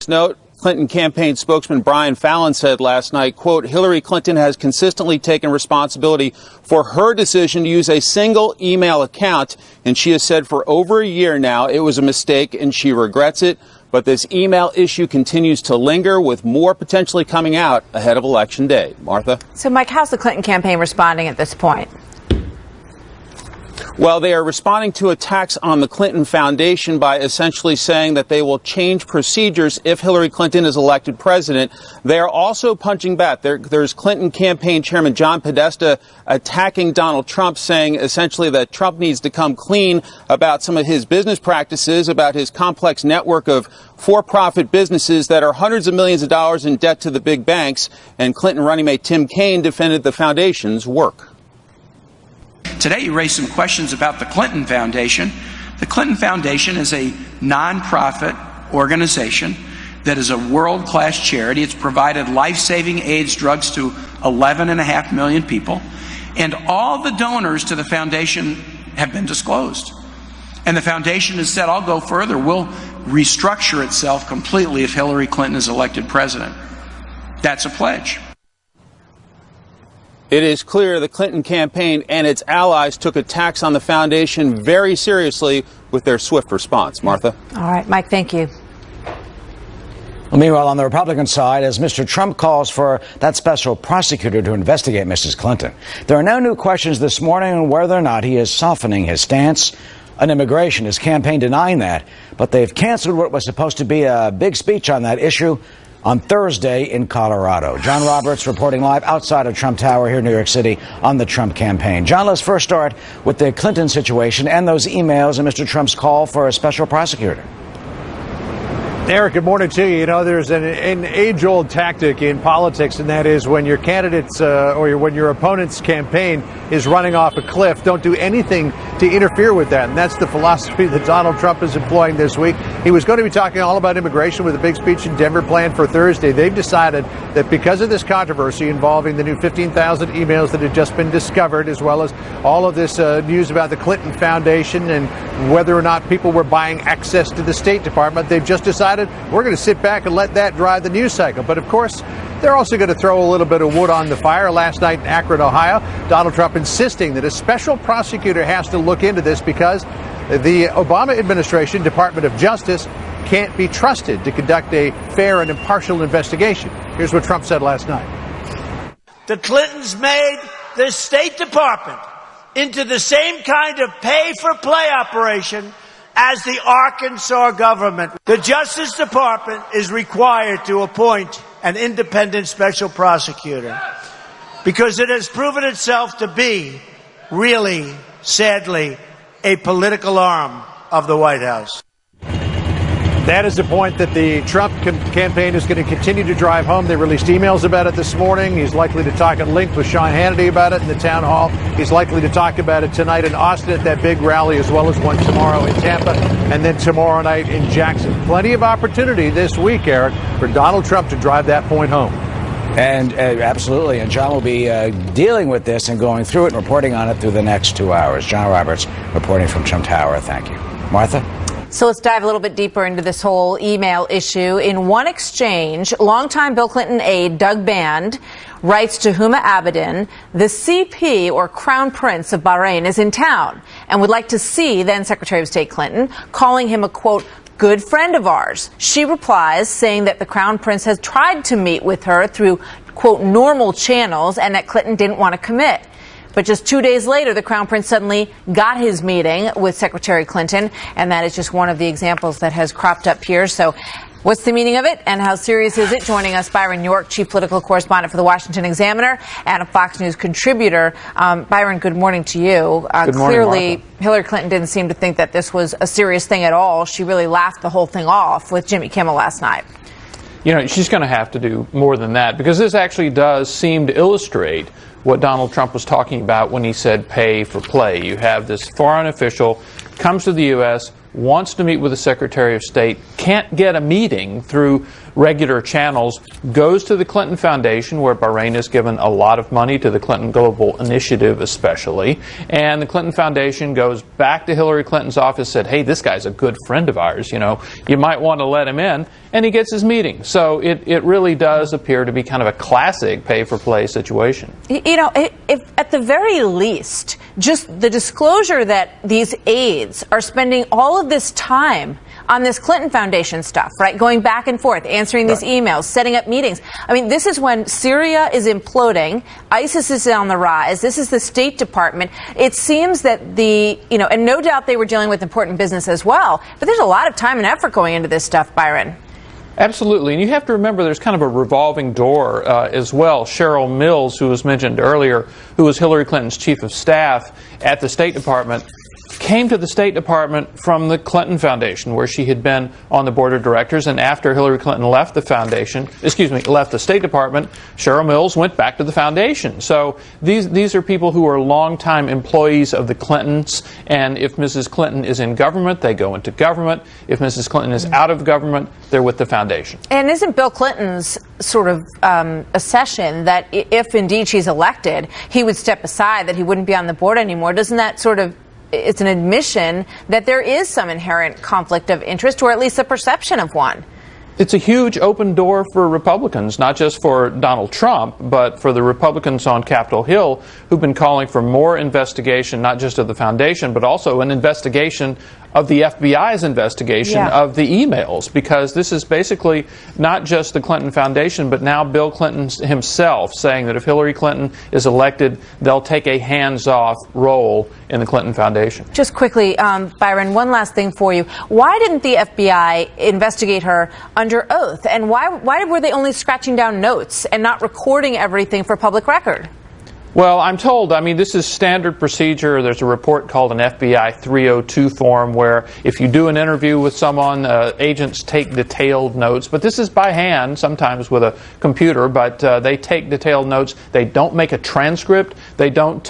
Note, Clinton campaign spokesman Brian Fallon said last night, quote, Hillary Clinton has consistently taken responsibility for her decision to use a single email account, and she has said for over a year now it was a mistake and she regrets it. But this email issue continues to linger, with more potentially coming out ahead of Election Day. Martha? So, Mike, how's the Clinton campaign responding at this point? Well, they are responding to attacks on the Clinton Foundation by essentially saying that they will change procedures if Hillary Clinton is elected president. They are also punching back. There's Clinton campaign chairman John Podesta attacking Donald Trump, saying essentially that Trump needs to come clean about some of his business practices, about his complex network of for-profit businesses that are hundreds of millions of dollars in debt to the big banks. And Clinton running mate Tim Kaine defended the foundation's work. Today, you raised some questions about the Clinton Foundation. The Clinton Foundation is a nonprofit organization that is a world-class charity. It's provided life-saving AIDS drugs to 11.5 million people. And all the donors to the foundation have been disclosed. And the foundation has said, I'll go further, we'll restructure itself completely if Hillary Clinton is elected president. That's a pledge. It is clear the Clinton campaign and its allies took attacks on the foundation very seriously with their swift response. Martha? All right, Mike, thank you. Well, meanwhile, on the Republican side, as Mr. Trump calls for that special prosecutor to investigate Mrs. Clinton, there are no new questions this morning on whether or not he is softening his stance on immigration. His campaign denying that, but they've canceled what was supposed to be a big speech on that issue on Thursday in Colorado. John Roberts reporting live outside of Trump Tower here in New York City on the Trump campaign. John, let's first start with the Clinton situation and those emails and Mr. Trump's call for a special prosecutor. Eric, good morning to you. You know, there's an age-old tactic in politics, and that is when your candidate's or when your opponent's campaign is running off a cliff, don't do anything to interfere with that. And that's the philosophy that Donald Trump is employing this week. He was going to be talking all about immigration with a big speech in Denver planned for Thursday. They've decided that because of this controversy involving the new 15,000 emails that had just been discovered, as well as all of this news about the Clinton Foundation and whether or not people were buying access to the State Department, they've just decided we're going to sit back and let that drive the news cycle. But of course, they're also going to throw a little bit of wood on the fire. Last night in Akron, Ohio, Donald Trump insisting that a special prosecutor has to look into this because the Obama administration, Department of Justice, can't be trusted to conduct a fair and impartial investigation. Here's what Trump said last night. The Clintons made the State Department into the same kind of pay-for-play operation as the Arkansas government. The Justice Department is required to appoint an independent special prosecutor because it has proven itself to be really, sadly, a political arm of the White House. That is the point that the Trump campaign is going to continue to drive home. They released emails about it this morning. He's likely to talk at length with Sean Hannity about it in the town hall. He's likely to talk about it tonight in Austin at that big rally, as well as one tomorrow in Tampa, and then tomorrow night in Jackson. Plenty of opportunity this week, Eric, for Donald Trump to drive that point home. And absolutely. And John will be dealing with this and going through it and reporting on it through the next 2 hours. John Roberts reporting from Trump Tower. Thank you. Martha? So let's dive a little bit deeper into this whole email issue. In one exchange, longtime Bill Clinton aide Doug Band writes to Huma Abedin, the CP, or Crown Prince of Bahrain, is in town and would like to see then Secretary of State Clinton, calling him a, quote, good friend of ours. She replies saying that the Crown Prince has tried to meet with her through, quote, normal channels and that Clinton didn't want to commit. But just 2 days later, the Crown Prince suddenly got his meeting with Secretary Clinton, and that is just one of the examples that has cropped up here. So what's the meaning of it and how serious is it? Joining us, Byron York, chief political correspondent for the Washington Examiner and a Fox News contributor. Byron, good morning to you. Good morning, clearly, Martha. Hillary Clinton didn't seem to think that this was a serious thing at all. She really laughed the whole thing off with Jimmy Kimmel last night. You know, she's going to have to do more than that, because this actually does seem to illustrate what Donald Trump was talking about when he said pay for play. You have this foreign official comes to the U.S., wants to meet with the Secretary of State, can't get a meeting through regular channels, goes to the Clinton Foundation, where Bahrain has given a lot of money to the Clinton Global Initiative especially, and the Clinton Foundation goes back to Hillary Clinton's office, said, hey, this guy's a good friend of ours, you know, you might want to let him in, and he gets his meeting. So it really does appear to be kind of a classic pay-for-play situation. You know, if at the very least, just the disclosure that these aides are spending all of this time on this Clinton Foundation stuff, right? Going back and forth, answering these emails, setting up meetings. I mean, this is when Syria is imploding, ISIS is on the rise, this is the State Department. It seems that and no doubt they were dealing with important business as well, but there's a lot of time and effort going into this stuff, Byron. Absolutely, and you have to remember there's kind of a revolving door as well. Cheryl Mills, who was mentioned earlier, who was Hillary Clinton's chief of staff at the State Department, came to the State Department from the Clinton Foundation, where she had been on the board of directors, and after Hillary Clinton left the left the State Department, Cheryl Mills went back to the foundation. So these are people who are longtime employees of the Clintons, and if Mrs. Clinton is in government, they go into government. If Mrs. Clinton is out of government, they're with the foundation. And isn't Bill Clinton's sort of accession that if indeed she's elected, he would step aside, that he wouldn't be on the board anymore? Doesn't that sort of, it's an admission that there is some inherent conflict of interest, or at least a perception of one? It's a huge open door for Republicans, not just for Donald Trump, but for the Republicans on Capitol Hill who've been calling for more investigation, not just of the foundation, but also an investigation of the FBI's investigation of the emails, because this is basically not just the Clinton Foundation, but now Bill Clinton himself saying that if Hillary Clinton is elected, they'll take a hands-off role in the Clinton Foundation. Just quickly, Byron, one last thing for you. Why didn't the FBI investigate her under oath? And why were they only scratching down notes and not recording everything for public record? Well, I'm told, this is standard procedure. There's a report called an FBI 302 form where if you do an interview with someone, agents take detailed notes. But this is by hand, sometimes with a computer, but they take detailed notes. They don't make a transcript. They don't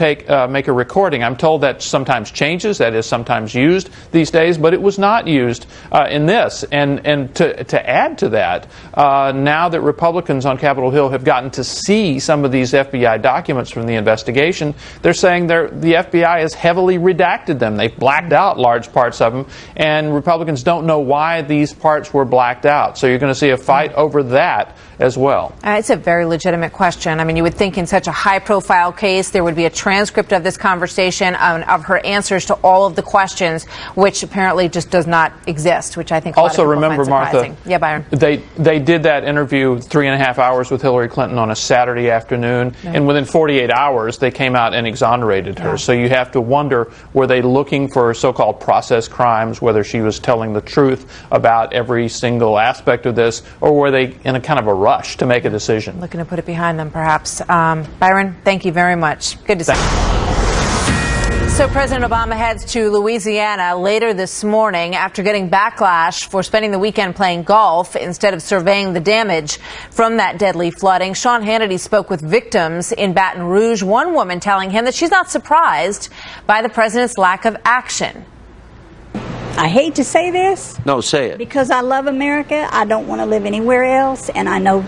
make a recording. I'm told that sometimes changes, that is sometimes used these days, but it was not used in this. And to add to that, now that Republicans on Capitol Hill have gotten to see some of these FBI documents from the investigation, they're saying the FBI has heavily redacted them. They've blacked out large parts of them, and Republicans don't know why these parts were blacked out. So you're going to see a fight over that as well. It's a very legitimate question. You would think in such a high-profile case there would be a transcript of this conversation, of her answers to all of the questions, which apparently just does not exist, which I think also remember, Martha, yeah, Byron. They did that interview 3.5 hours with Hillary Clinton on a Saturday afternoon, and within 48 hours they came out and exonerated her. So you have to wonder, were they looking for so-called process crimes, whether she was telling the truth about every single aspect of this, or were they in a kind of a rush to make a decision? Looking to put it behind them, perhaps. Byron, thank you very much. Good to see you. So President Obama heads to Louisiana later this morning after getting backlash for spending the weekend playing golf instead of surveying the damage from that deadly flooding. Sean Hannity spoke with victims in Baton Rouge, one woman telling him that she's not surprised by the president's lack of action. I hate to say this. No, say it. Because I love America. I don't want to live anywhere else, and I know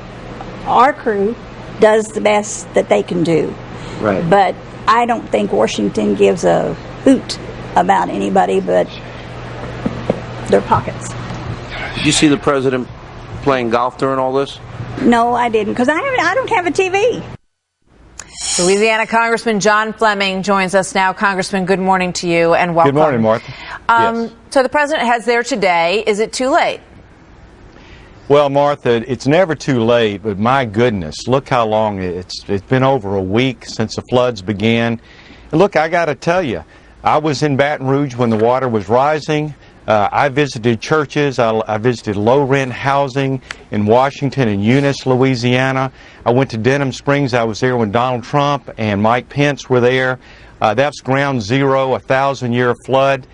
our crew does the best that they can do. Right. But I don't think Washington gives a hoot about anybody but their pockets. Did you see the president playing golf during all this? No, I didn't, because I don't have a TV. Louisiana Congressman John Fleming joins us now. Congressman, good morning to you and welcome. Good morning, Martha. Yes. So the president heads there today. Is it too late? Well, Martha, it's never too late, but my goodness, look how long it's been over a week since the floods began. And look, I got to tell you, I was in Baton Rouge when the water was rising. I visited churches. I visited low-rent housing in Washington and Eunice, Louisiana. I went to Denham Springs. I was there when Donald Trump and Mike Pence were there. That's ground zero, a 1,000-year flood.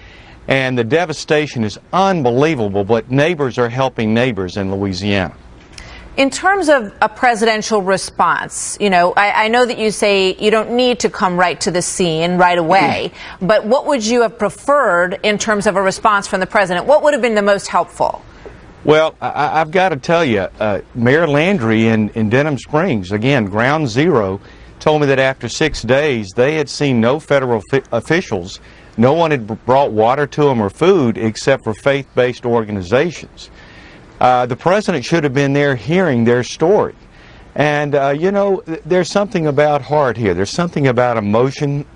And the devastation is unbelievable, but neighbors are helping neighbors in Louisiana. In terms of a presidential response, you know, I know that you say you don't need to come right to the scene right away, but what would you have preferred in terms of a response from the president? What would have been the most helpful? Well, I've got to tell you, Mayor Landry in Denham Springs, again, ground zero, told me that after 6 days they had seen no federal officials. No one had brought water to them or food except for faith-based organizations. The president should have been there hearing their story. And, you know, there's something about heart here. There's something about emotion,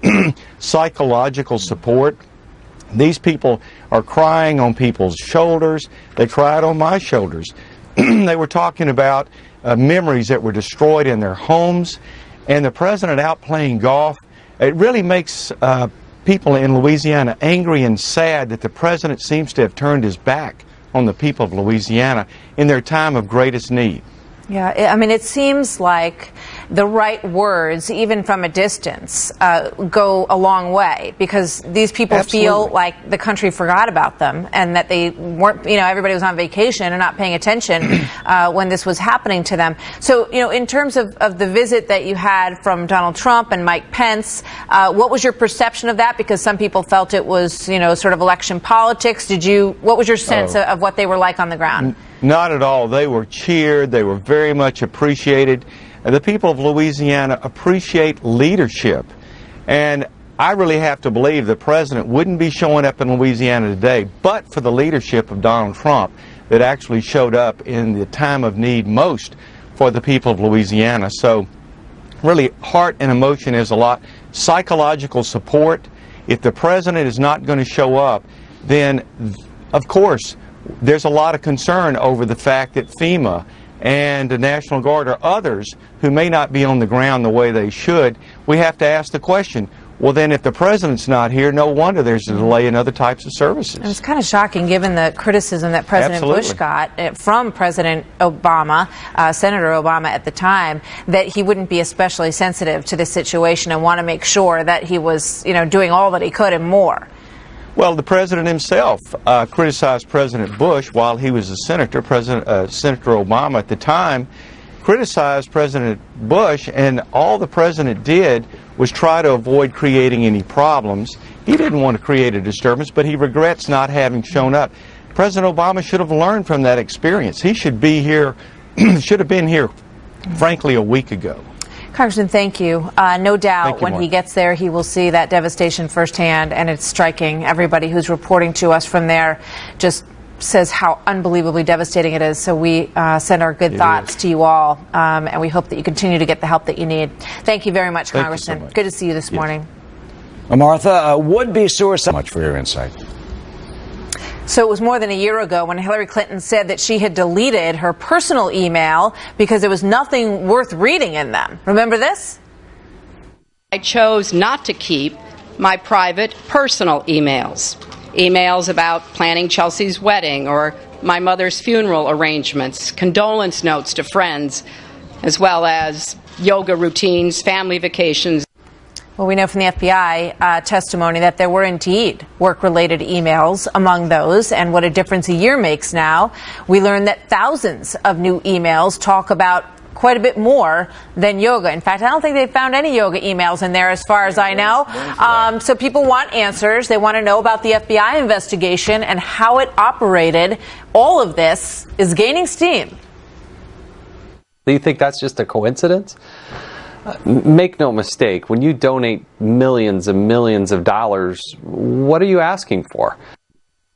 psychological support. These people are crying on people's shoulders. They cried on my shoulders. They were talking about memories that were destroyed in their homes. And the president out playing golf. It really makes people in Louisiana angry and sad that the president seems to have turned his back on the people of Louisiana in their time of greatest need. Yeah, I mean, it seems like the right words, even from a distance, go a long way, because these people feel like the country forgot about them and that they weren't, you know, everybody was on vacation and not paying attention when this was happening to them. So, you know, in terms of the visit that you had from Donald Trump and Mike Pence, what was your perception of that? Because some people felt it was, you know, sort of election politics. What was your sense of what they were like on the ground? Not at all. They were cheered. They were very much appreciated. The people of Louisiana appreciate leadership. And I really have to believe the president wouldn't be showing up in Louisiana today but for the leadership of Donald Trump that actually showed up in the time of need most for the people of Louisiana. So really, heart and emotion is a lot. Psychological support. If the president is not going to show up, then, of course, there's a lot of concern over the fact that FEMA and the National Guard or others who may not be on the ground the way they should, we have to ask the question, well then if the president's not here, no wonder there's a delay in other types of services. And it's kind of shocking given the criticism that President Bush got from President Obama, Senator Obama at the time, that he wouldn't be especially sensitive to this situation and want to make sure that he was, you know, doing all that he could and more. Well, the president himself criticized President Bush while he was a senator. Senator Obama at the time criticized President Bush, and all the president did was try to avoid creating any problems. He didn't want to create a disturbance, but he regrets not having shown up. President Obama should have learned from that experience. He should be here, should have been here, frankly, a week ago. Congressman, thank you. No doubt when he gets there, he will see that devastation firsthand, and it's striking. Everybody who's reporting to us from there just says how unbelievably devastating it is. So we send our good thoughts to you all, and we hope that you continue to get the help that you need. Thank you very much, Congressman. So much. Good to see you this morning. Well, Martha, would-be suicide. Much for your insight. So it was more than a year ago when Hillary Clinton said that she had deleted her personal email because there was nothing worth reading in them. Remember this? I chose not to keep my private personal emails. Emails about planning Chelsea's wedding or my mother's funeral arrangements, condolence notes to friends, as well as yoga routines, family vacations. Well, we know from the FBI testimony that there were indeed work-related emails among those, and what a difference a year makes now. We learned that thousands of new emails talk about quite a bit more than yoga. In fact, I don't think they found any yoga emails in there as far as I know. So people want answers. They want to know about the FBI investigation and how it operated. All of this is gaining steam. Do you think that's just a coincidence? Make no mistake, when you donate millions and millions of dollars, what are you asking for?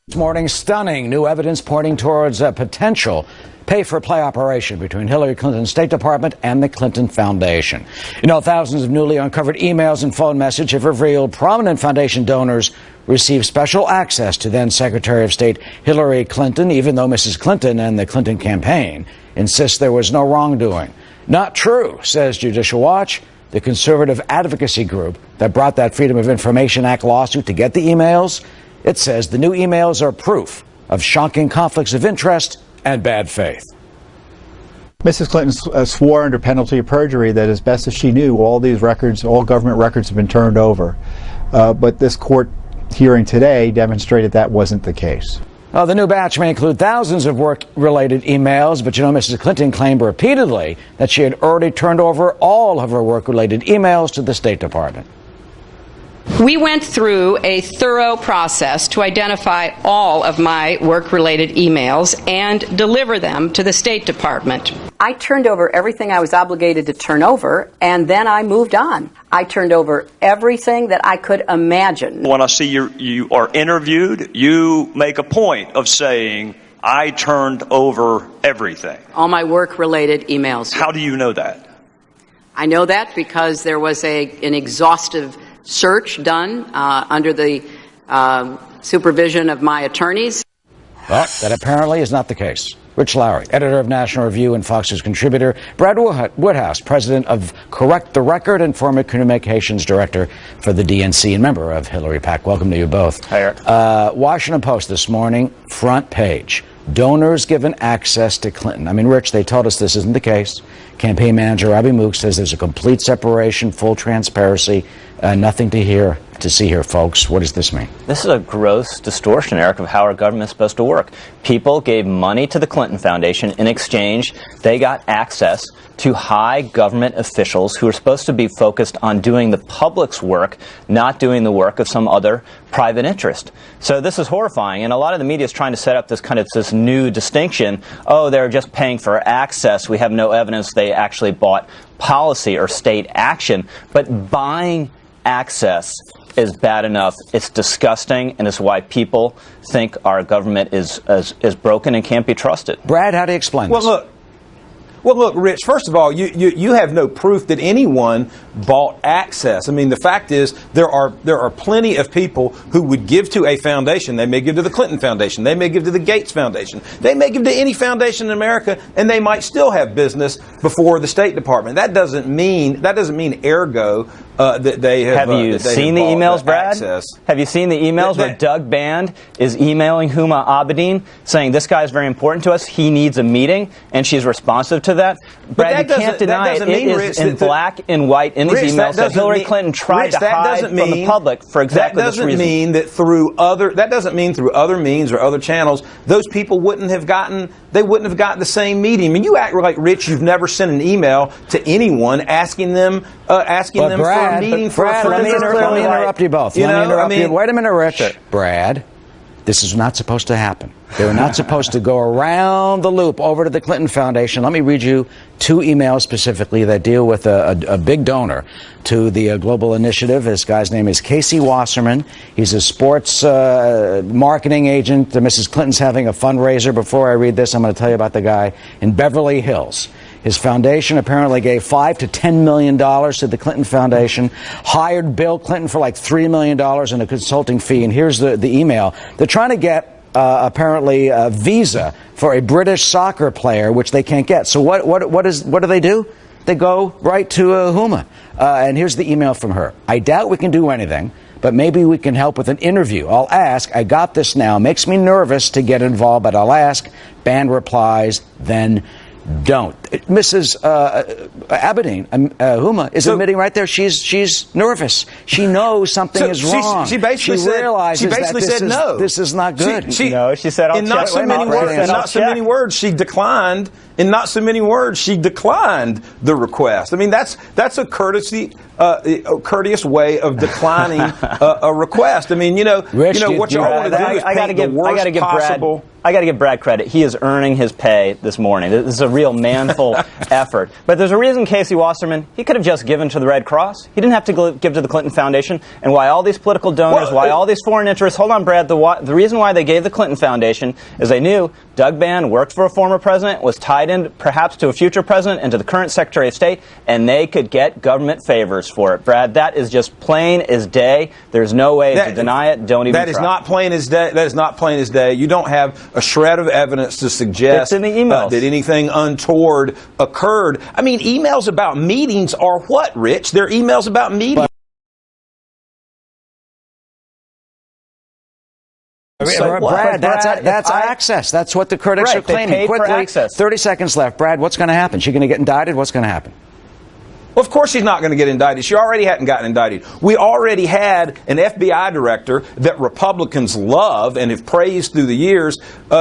This morning, stunning new evidence pointing towards a potential pay-for-play operation between Hillary Clinton's State Department and the Clinton Foundation. You know, thousands of newly uncovered emails and phone messages have revealed prominent foundation donors received special access to then Secretary of State Hillary Clinton, even though Mrs. Clinton and the Clinton campaign insist there was no wrongdoing. Not true, says Judicial Watch, the conservative advocacy group that brought that Freedom of Information Act lawsuit to get the emails. It says the new emails are proof of shocking conflicts of interest and bad faith. Mrs. Clinton swore under penalty of perjury that as best as she knew, all these records, all government records have been turned over. But this court hearing today demonstrated that wasn't the case. Well, the new batch may include thousands of work-related emails, but you know, Mrs. Clinton claimed repeatedly that she had already turned over all of her work-related emails to the State Department. We went through a thorough process to identify all of my work-related emails and deliver them to the State Department. I turned over everything I was obligated to turn over, and then I moved on. I turned over everything that I could imagine. When I see you are interviewed, you make a point of saying, I turned over everything. All my work-related emails. How do you know that? I know that because there was an exhaustive search done under the supervision of my attorneys. Well, that apparently is not the case. Rich Lowry, editor of National Review and Fox News contributor. Brad Woodhouse, president of Correct the Record and former communications director for the DNC and member of Hillary PAC. Welcome to you both. Hi, Eric. Washington Post this morning, front page. Donors given access to Clinton. I mean, Rich, they told us this isn't the case. Campaign manager Abby Mook says there's a complete separation, full transparency, nothing to see here, folks. What does this mean? This is a gross distortion, Eric, of how our government is supposed to work. People gave money to the Clinton Foundation. In exchange, they got access to high government officials who are supposed to be focused on doing the public's work, not doing the work of some other private interest. So this is horrifying, and a lot of the media is trying to set up this new distinction. Oh, they're just paying for access. We have no evidence they actually bought policy or state action. But buying access is bad enough. It's disgusting, and it's why people think our government is broken and can't be trusted. Brad, how do you explain this? Well, look, Rich, first of all, you have no proof that anyone bought access. I mean, the fact is there are plenty of people who would give to a foundation. They may give to the Clinton Foundation. They may give to the Gates Foundation. They may give to any foundation in America, and they might still have business before the State Department. That doesn't mean ergo that they have. Have you seen the emails, Brad? Access. Have you seen the emails where Doug Band is emailing Huma Abedin saying this guy is very important to us, he needs a meeting, and she's responsive to that? Brad, you can't deny it. It is in black and white in these emails that Hillary Clinton tried to hide from the public for exactly this reason. That doesn't mean that through other means or other channels, those people wouldn't have gotten the same meeting. I mean, you act like, Rich, you've never sent an email to anyone asking them for a meeting for a let me interrupt you both. Wait a minute, Rich. Sure. Brad, this is not supposed to happen. They were not supposed to go around the loop over to the Clinton Foundation. Let me read you two emails specifically that deal with a big donor to the global initiative. This guy's name is Casey Wasserman. He's a sports marketing agent. Mrs. Clinton's having a fundraiser. Before I read this, I'm going to tell you about the guy in Beverly Hills. His foundation apparently gave $5 to $10 million to the Clinton Foundation, hired Bill Clinton for like $3 million in a consulting fee. And here's the email. They're trying to get apparently a visa for a British soccer player, which they can't get. So what do they do? They go right to Huma. And here's the email from her. I doubt we can do anything, but maybe we can help with an interview. I'll ask. I got this now. Makes me nervous to get involved, but I'll ask. Band replies, then don't. Mrs. Abedin, Huma, is admitting right there she's nervous. She knows something is wrong. She basically realizes said no. This is not good. She said, in not so many words, she declined. In not so many words, she declined the request. I mean, that's a courteous way of declining a request. I mean, Rich, what you want to do is paint the worst possible. I got to give Brad credit. He is earning his pay this morning. This is a real manful effort. But there's a reason Casey Wasserman, he could have just given to the Red Cross. He didn't have to give to the Clinton Foundation. And why all these political donors, why all these foreign interests? Hold on, Brad. The reason why they gave the Clinton Foundation is they knew Doug Band worked for a former president, was tied in perhaps to a future president and to the current Secretary of State, and they could get government favors for it. Brad, that is just plain as day. There's no way to deny it. Don't even try. That is not plain as day. That is not plain as day. You don't have a shred of evidence to suggest that anything untoward occurred. I mean, emails about meetings are what, Rich? They're emails about meetings. Brad, that's access. That's what the critics are claiming. Quickly, 30 seconds left. Brad, what's going to happen? Is she going to get indicted? What's going to happen? Well, of course she's not going to get indicted. She already hadn't gotten indicted. We already had an FBI director that Republicans love and have praised through the years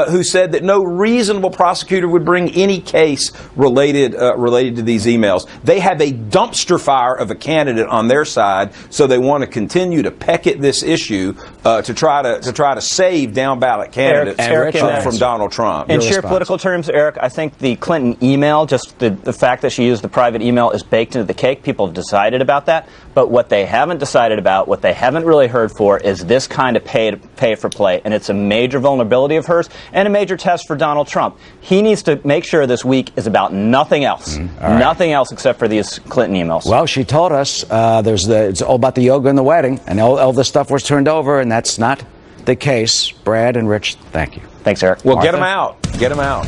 who said that no reasonable prosecutor would bring any case related to these emails. They have a dumpster fire of a candidate on their side, so they want to continue to peck at this issue to try to save down ballot candidates from Donald Trump. In sheer political terms, Eric, I think the Clinton email, just the fact that she used the private email, is baked into the cake. People have decided about that. But what they haven't decided about, what they haven't really heard for, is this kind of pay for play. And it's a major vulnerability of hers and a major test for Donald Trump. He needs to make sure this week is about nothing else. Nothing else except for these Clinton emails. Well, she told us it's all about the yoga and the wedding, and all this stuff was turned over, and that's not the case. Brad and Rich, thank you. Thanks, Eric. Well, get them out. Get them out.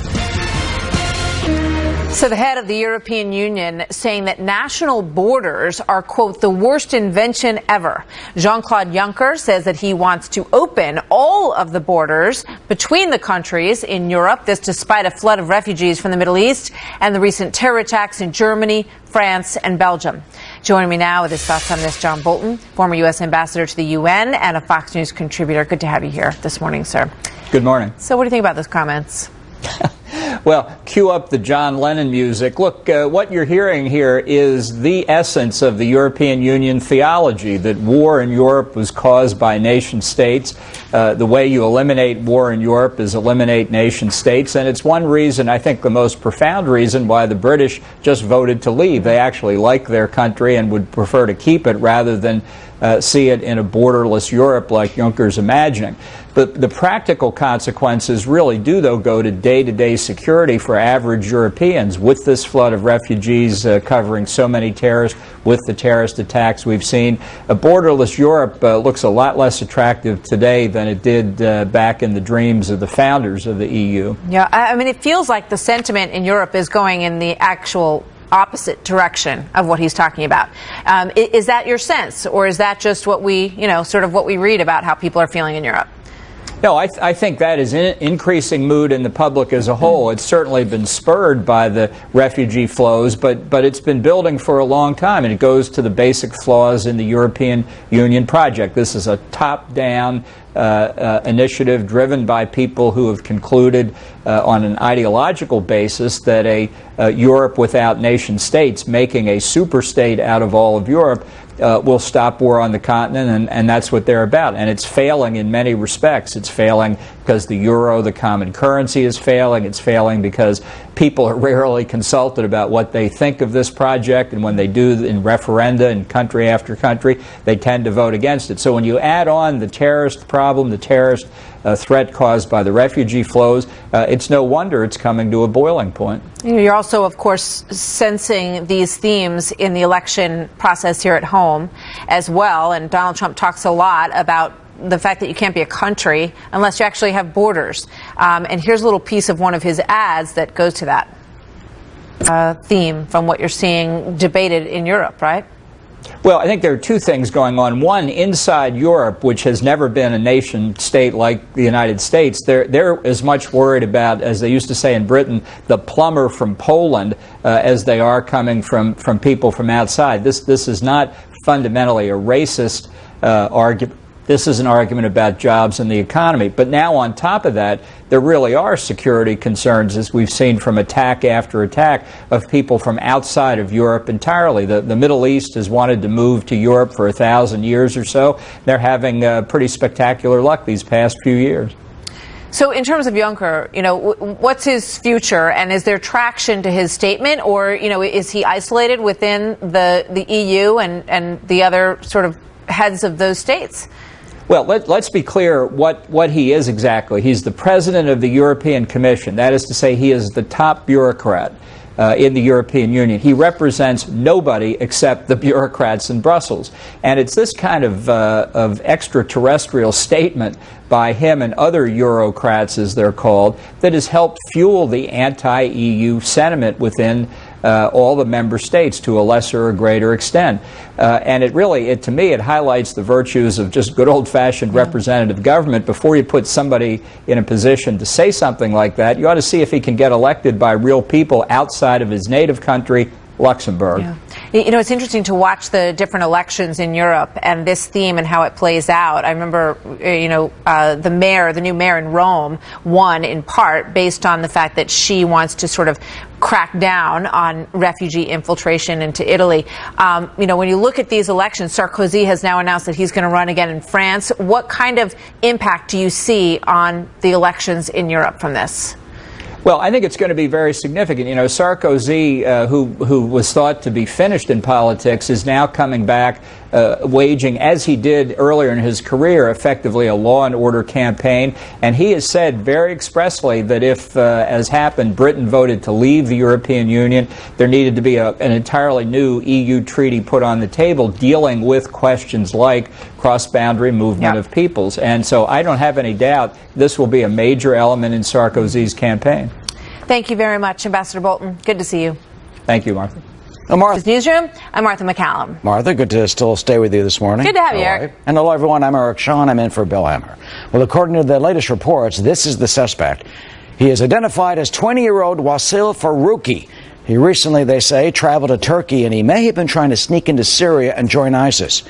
So the head of the European Union saying that national borders are, quote, the worst invention ever. Jean-Claude Juncker says that he wants to open all of the borders between the countries in Europe, this despite a flood of refugees from the Middle East and the recent terror attacks in Germany, France, and Belgium. Joining me now with his thoughts on this, John Bolton, former U.S. ambassador to the UN and a Fox News contributor. Good to have you here this morning, sir. Good morning. So what do you think about those comments? Well, cue up the John Lennon music. Look, what you're hearing here is the essence of the European Union theology, that war in Europe was caused by nation states. The way you eliminate war in Europe is eliminate nation states, and it's one reason, I think the most profound reason, why the British just voted to leave. They actually like their country and would prefer to keep it rather than see it in a borderless Europe like Juncker's imagining. But the practical consequences really do, though, go to day-to-day security for average Europeans with this flood of refugees covering so many terrorists, with the terrorist attacks we've seen. A borderless Europe looks a lot less attractive today than it did back in the dreams of the founders of the EU. Yeah, I mean, it feels like the sentiment in Europe is going in the actual opposite direction of what he's talking about. Is that your sense, or is that just what we, sort of what we read about how people are feeling in Europe? No, I think that is an increasing mood in the public as a whole. It's certainly been spurred by the refugee flows, but it's been building for a long time, and it goes to the basic flaws in the European Union project. This is a top-down initiative driven by people who have concluded on an ideological basis that a Europe without nation states, making a superstate out of all of Europe, will stop war on the continent, and that's what they're about. And it's failing in many respects. It's failing because the euro, the common currency, is failing. It's failing because people are rarely consulted about what they think of this project, and when they do in referenda in country after country, they tend to vote against it. So when you add on the terrorist problem, the terrorist threat caused by the refugee flows, it's no wonder it's coming to a boiling point. You're also, of course, sensing these themes in the election process here at home as well. And Donald Trump talks a lot about the fact that you can't be a country unless you actually have borders. And here's a little piece of one of his ads that goes to that theme from what you're seeing debated in Europe, right? Well, I think there are two things going on. One, inside Europe, which has never been a nation state like the United States, they're as much worried about, as they used to say in Britain, the plumber from Poland, as they are coming from people from outside. This is not fundamentally a racist argument. This is an argument about jobs and the economy. But now on top of that, there really are security concerns, as we've seen from attack after attack, of people from outside of Europe entirely. The Middle East has wanted to move to Europe for 1,000 years or so. They're having pretty spectacular luck these past few years. So in terms of Juncker, what's his future, and is there traction to his statement, or, is he isolated within the EU and the other sort of heads of those states? Well, let's be clear what he is exactly. He's the president of the European Commission. That is to say, he is the top bureaucrat in the European Union. He represents nobody except the bureaucrats in Brussels. And it's this kind of extraterrestrial statement by him and other Eurocrats, as they're called, that has helped fuel the anti-EU sentiment within all the member states to a lesser or greater extent. And to me, it highlights the virtues of just good old-fashioned representative government. Before you put somebody in a position to say something like that, you ought to see if he can get elected by real people outside of his native country, Luxembourg. Yeah. You know, it's interesting to watch the different elections in Europe and this theme and how it plays out. I remember, the new mayor in Rome won in part based on the fact that she wants to sort of crack down on refugee infiltration into Italy. When you look at these elections, Sarkozy has now announced that he's going to run again in France. What kind of impact do you see on the elections in Europe from this? Well, I think it's going to be very significant. You know, Sarkozy, who was thought to be finished in politics, is now coming back, waging, as he did earlier in his career, effectively a law and order campaign. And he has said very expressly that if, as happened, Britain voted to leave the European Union, there needed to be an entirely new EU treaty put on the table dealing with questions like cross-boundary movement of peoples. And so I don't have any doubt this will be a major element in Sarkozy's campaign. Thank you very much, Ambassador Bolton. Good to see you. Thank you, Martha. This Newsroom, I'm Martha McCallum. Martha, good to still stay with you this morning. Good to have you, Eric. And hello, everyone. I'm Eric Shawn. I'm in for Bill Hammer. Well, according to the latest reports, this is the suspect. He is identified as 20-year-old Wasil Faruqi. He recently, they say, traveled to Turkey, and he may have been trying to sneak into Syria and join ISIS.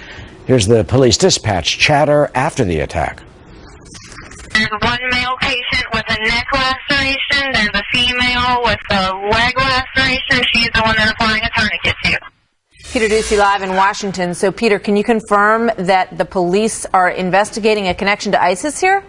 Here's the police dispatch chatter after the attack. There's one male patient with a neck laceration. There's a female with a leg laceration. She's the one they're applying a tourniquet to. Peter Doocy live in Washington. So, Peter, can you confirm that the police are investigating a connection to ISIS here?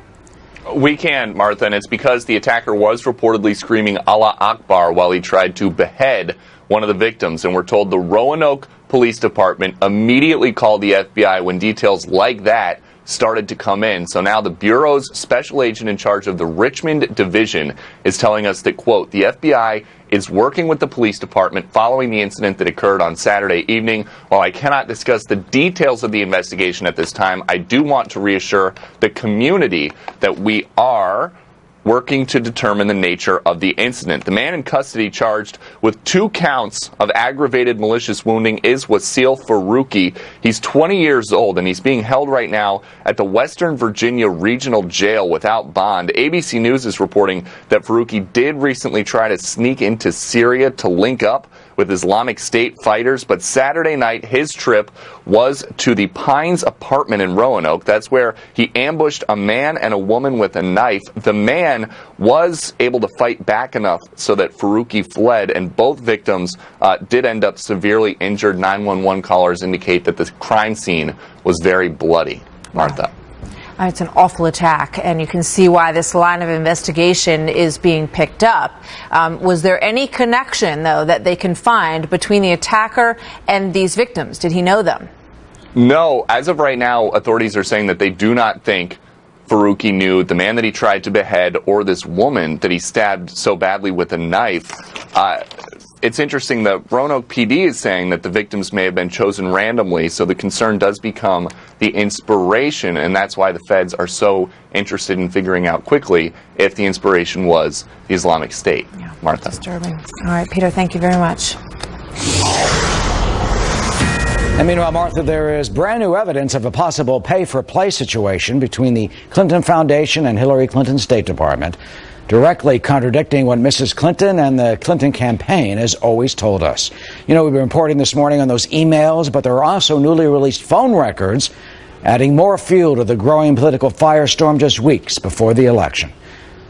We can, Martha, and it's because the attacker was reportedly screaming Allah Akbar while he tried to behead one of the victims. And we're told the Roanoke Police Department immediately called the FBI when details like that started to come in. So now the Bureau's special agent in charge of the Richmond Division is telling us that, quote, the FBI is working with the police department following the incident that occurred on Saturday evening. While I cannot discuss the details of the investigation at this time, I do want to reassure the community that we are working to determine the nature of the incident. The man in custody charged with 2 counts of aggravated malicious wounding is Wasil Faruqi. He's 20 years old, and he's being held right now at the Western Virginia Regional Jail without bond. ABC News is reporting that Faruqi did recently try to sneak into Syria to link up with Islamic State fighters, but Saturday night his trip was to the Pines apartment in Roanoke. That's where he ambushed a man and a woman with a knife. The man was able to fight back enough so that Faruqi fled, and both victims did end up severely injured. 911 callers indicate that the crime scene was very bloody. Martha. It's an awful attack, and you can see why this line of investigation is being picked up. Was there any connection, though, that they can find between the attacker and these victims? Did he know them? No. As of right now, authorities are saying that they do not think Faruqi knew the man that he tried to behead or this woman that he stabbed so badly with a knife. It's interesting that Roanoke PD is saying that the victims may have been chosen randomly, so the concern does become the inspiration, and that's why the feds are so interested in figuring out quickly if the inspiration was the Islamic State. Yeah, Martha. Disturbing. All right, Peter, thank you very much. And meanwhile, Martha, there is brand new evidence of a possible pay-for-play situation between the Clinton Foundation and Hillary Clinton's State Department, directly contradicting what Mrs. Clinton and the Clinton campaign has always told us. You know, we've been reporting this morning on those emails, but there are also newly released phone records, adding more fuel to the growing political firestorm just weeks before the election.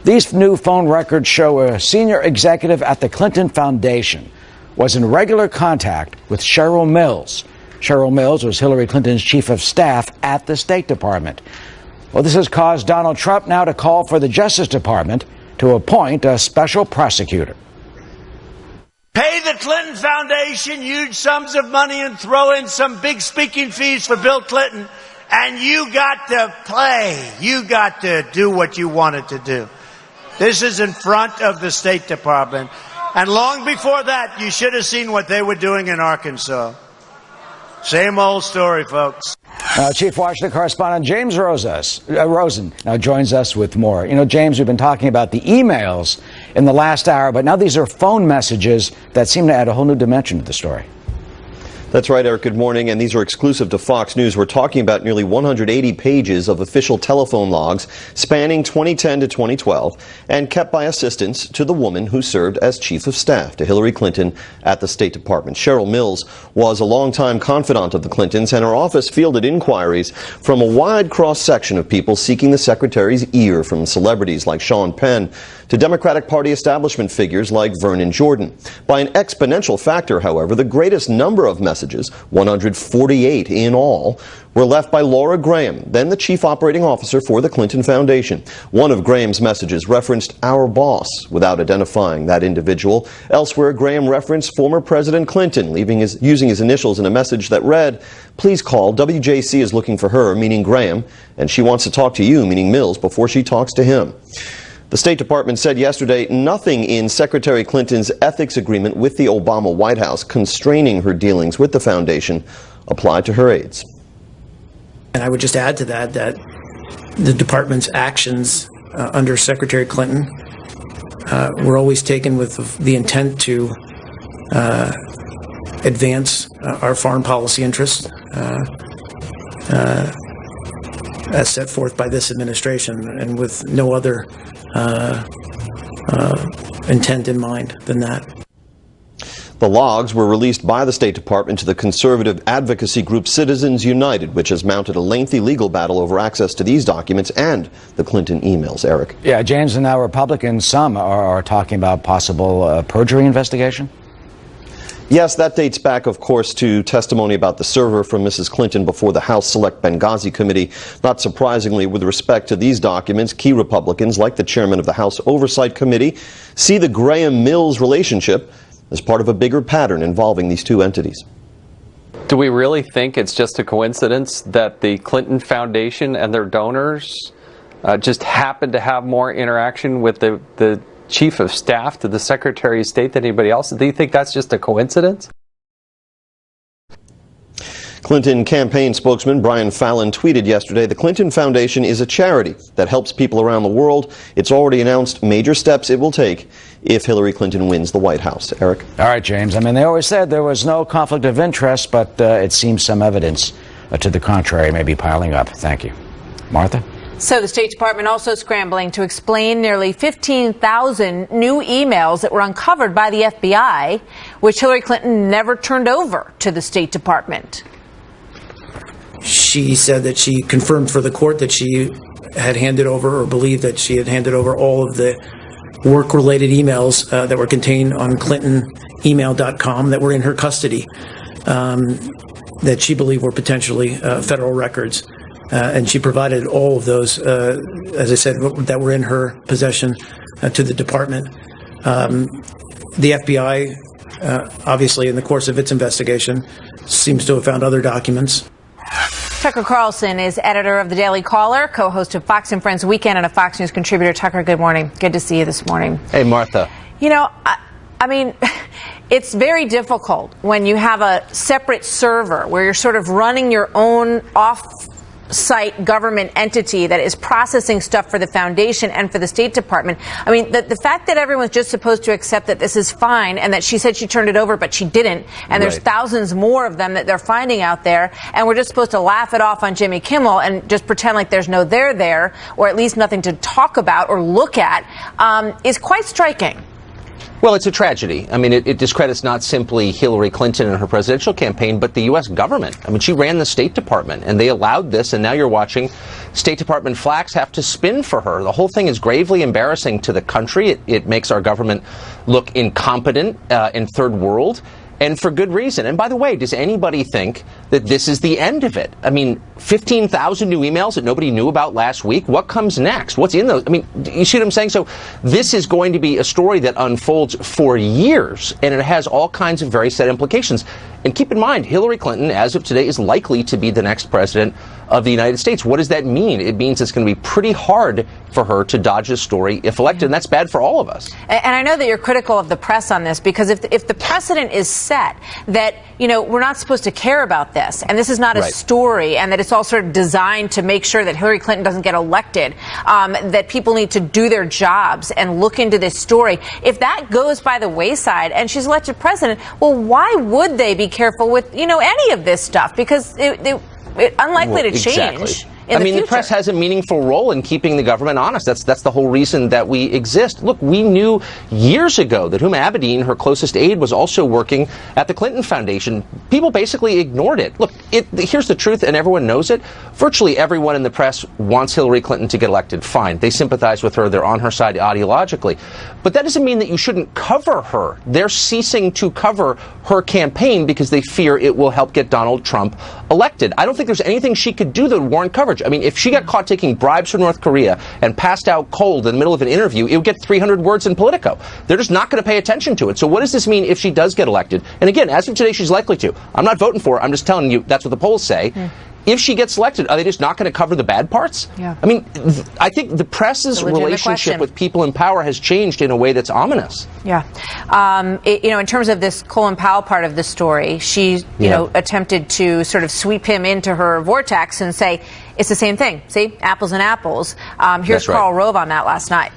These new phone records show a senior executive at the Clinton Foundation was in regular contact with Cheryl Mills. Cheryl Mills was Hillary Clinton's chief of staff at the State Department. Well, this has caused Donald Trump now to call for the Justice Department to appoint a special prosecutor. Pay the Clinton Foundation huge sums of money and throw in some big speaking fees for Bill Clinton, and you got to play. You got to do what you wanted to do. This is in front of the State Department. And long before that, you should have seen what they were doing in Arkansas. Same old story, folks. Chief Washington correspondent James Rosen now joins us with more. You know, James, we've been talking about the emails in the last hour, but now these are phone messages that seem to add a whole new dimension to the story. That's right, Eric. Good morning. And these are exclusive to Fox News. We're talking about nearly 180 pages of official telephone logs spanning 2010 to 2012 and kept by assistants to the woman who served as chief of staff to Hillary Clinton at the State Department. Cheryl Mills was a longtime confidant of the Clintons, and her office fielded inquiries from a wide cross-section of people seeking the secretary's ear, from celebrities like Sean Penn to Democratic Party establishment figures like Vernon Jordan. By an exponential factor, however, the greatest number of messages, 148 in all, were left by Laura Graham, then the chief operating officer for the Clinton Foundation. One of Graham's messages referenced "our boss" without identifying that individual. Elsewhere, Graham referenced former President Clinton, using his initials in a message that read, "Please call. WJC is looking for her," meaning Graham, "and she wants to talk to you," meaning Mills, before she talks to him. The State Department said yesterday nothing in Secretary Clinton's ethics agreement with the Obama White House constraining her dealings with the foundation applied to her aides. And I would just add to that the department's actions under Secretary Clinton were always taken with the intent to advance our foreign policy interests as set forth by this administration, and with no other intent in mind than that. The logs were released by the State Department to the conservative advocacy group Citizens United, which has mounted a lengthy legal battle over access to these documents and the Clinton emails. Eric. Yeah, James, and now Republicans, some are talking about possible perjury investigation. Yes, that dates back, of course, to testimony about the server from Mrs. Clinton before the House Select Benghazi Committee. Not surprisingly, with respect to these documents, key Republicans, like the chairman of the House Oversight Committee, see the Graham-Mills relationship as part of a bigger pattern involving these two entities. Do we really think it's just a coincidence that the Clinton Foundation and their donors just happen to have more interaction with the Chief of Staff to the Secretary of State than anybody else? Do you think that's just a coincidence? Clinton campaign spokesman Brian Fallon tweeted yesterday, "The Clinton Foundation is a charity that helps people around the world. It's already announced major steps it will take if Hillary Clinton wins the White House." Eric. All right, James. I mean, they always said there was no conflict of interest, but it seems some evidence to the contrary may be piling up. Thank you. Martha? So the State Department also scrambling to explain nearly 15,000 new emails that were uncovered by the FBI, which Hillary Clinton never turned over to the State Department. She said that she confirmed for the court that she had handed over, or believed that she had handed over, all of the work-related emails that were contained on ClintonEmail.com that were in her custody, that she believed were potentially federal records. And she provided all of those, as I said, that were in her possession to the department. The FBI, obviously, in the course of its investigation, seems to have found other documents. Tucker Carlson is editor of The Daily Caller, co-host of Fox and Friends Weekend, and a Fox News contributor. Tucker, good morning. Good to see you this morning. Hey, Martha. You know, I mean, it's very difficult when you have a separate server where you're sort of running your own off-site government entity that is processing stuff for the foundation and for the State Department. I mean, the fact that everyone's just supposed to accept that this is fine and that she said she turned it over, but she didn't, and there's thousands more of them that they're finding out there, and we're just supposed to laugh it off on Jimmy Kimmel and just pretend like there's no there, or at least nothing to talk about or look at, is quite striking. Well, it's a tragedy. I mean, it discredits not simply Hillary Clinton and her presidential campaign, but the U.S. government. I mean, she ran the State Department, and they allowed this, and now you're watching State Department flacks have to spin for her. The whole thing is gravely embarrassing to the country. It makes our government look incompetent in third world, and for good reason. And by the way, does anybody think that this is the end of it? I mean, 15,000 new emails that nobody knew about last week. What comes next? What's in those? I mean, you see what I'm saying? So this is going to be a story that unfolds for years, and it has all kinds of very set implications. And keep in mind, Hillary Clinton, as of today, is likely to be the next president of the United States. What does that mean? It means it's going to be pretty hard for her to dodge this story if elected, and that's bad for all of us. And I know that you're critical of the press on this, because if the precedent is set that, you know, we're not supposed to care about this, and this is not a story, and that it's it's all sort of designed to make sure that Hillary Clinton doesn't get elected, that people need to do their jobs and look into this story. If that goes by the wayside and she's elected president, well, why would they be careful with, any of this stuff? Because it's unlikely to change. Exactly. The press has a meaningful role in keeping the government honest. That's the whole reason that we exist. Look, we knew years ago that Huma Abedin, her closest aide, was also working at the Clinton Foundation. People basically ignored it. Look, here's the truth, and everyone knows it. Virtually everyone in the press wants Hillary Clinton to get elected. Fine. They sympathize with her. They're on her side ideologically. But that doesn't mean that you shouldn't cover her. They're ceasing to cover her campaign because they fear it will help get Donald Trump elected. I don't think there's anything she could do that would warrant coverage. I mean, if she got caught taking bribes from North Korea and passed out cold in the middle of an interview, it would get 300 words in Politico. They're just not going to pay attention to it. So what does this mean if she does get elected? And again, as of today, she's likely to. I'm not voting for her. I'm just telling you that's what the polls say. If she gets elected, are they just not going to cover the bad parts? Yeah. I mean, I think the press's relationship with people in power has changed in a way that's ominous. Yeah. In terms of this Colin Powell part of the story, she, attempted to sort of sweep him into her vortex and say, it's the same thing. See, apples and apples. Here's Karl Rove on that last night.